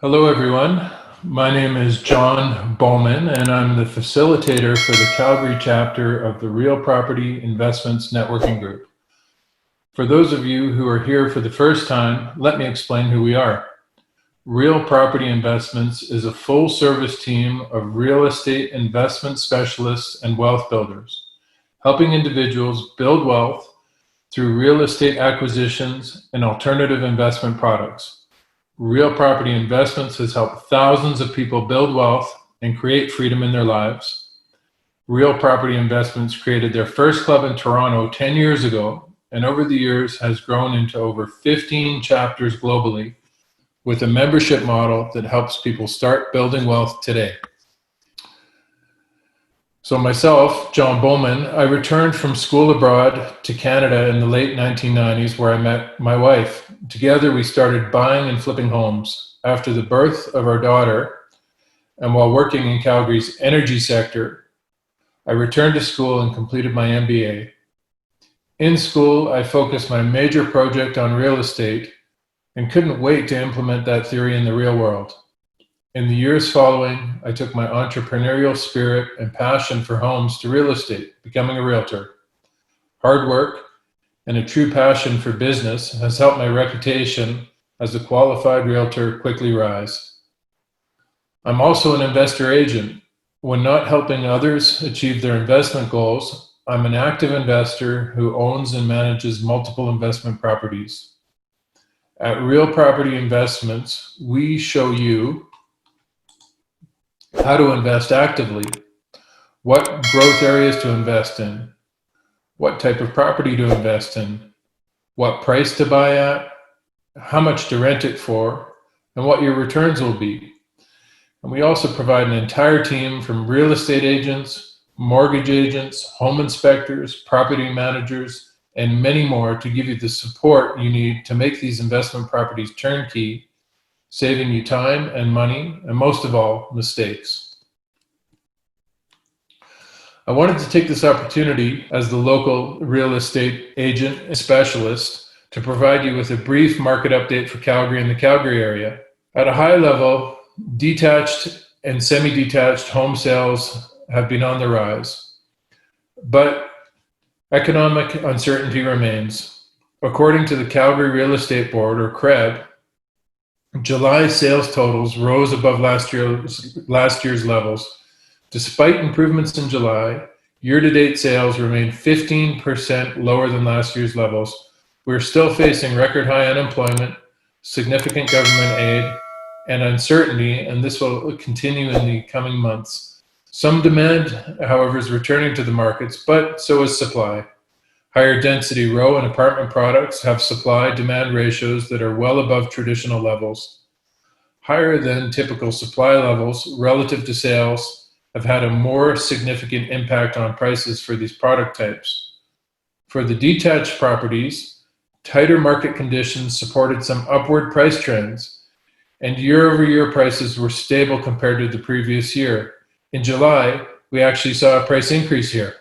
Hello, everyone. My name is John Bauman, and I'm the facilitator for the Calgary chapter of the Real Property Investments Networking Group. For those of you who are here for the first time, let me explain who we are. Real Property Investments is a full-service team of real estate investment specialists and wealth builders, helping individuals build wealth through real estate acquisitions and alternative investment products. Real Property Investments has helped thousands of people build wealth and create freedom in their lives. Real Property Investments created their first club in Toronto 10 years ago, and over the years has grown into over 15 chapters globally with a membership model that helps people start building wealth today. So myself, John Bauman, I returned from school abroad to Canada in the late 1990s where I met my wife. Together we started buying and flipping homes. After the birth of our daughter, and while working in Calgary's energy sector, I returned to school and completed my MBA. In school, I focused my major project on real estate and couldn't wait to implement that theory in the real world. In the years following, I took my entrepreneurial spirit and passion for homes to real estate, becoming a realtor. Hard work and a true passion for business has helped my reputation as a qualified realtor quickly rise. I'm also an investor agent. When not helping others achieve their investment goals, I'm an active investor who owns and manages multiple investment properties. At Real Property Investments, we show you how to invest actively, what growth areas to invest in, what type of property to invest in, what price to buy at, how much to rent it for, and what your returns will be. And we also provide an entire team from real estate agents, mortgage agents, home inspectors, property managers, and many more to give you the support you need to make these investment properties turnkey, saving you time and money, and most of all, mistakes. I wanted to take this opportunity as the local real estate agent and specialist to provide you with a brief market update for Calgary and the Calgary area. At a high level, detached and semi-detached home sales have been on the rise, but economic uncertainty remains. According to the Calgary Real Estate Board, or CREB, July sales totals rose above last year's levels. Despite improvements in July, year-to-date sales remain 15% lower than last year's levels. We're still facing record high unemployment, significant government aid, and uncertainty, and this will continue in the coming months. Some demand, however, is returning to the markets, but so is supply. Higher density row and apartment products have supply-demand ratios that are well above traditional levels. Higher than typical supply levels relative to sales have had a more significant impact on prices for these product types. For the detached properties, tighter market conditions supported some upward price trends, and year-over-year prices were stable compared to the previous year. In July, we actually saw a price increase here.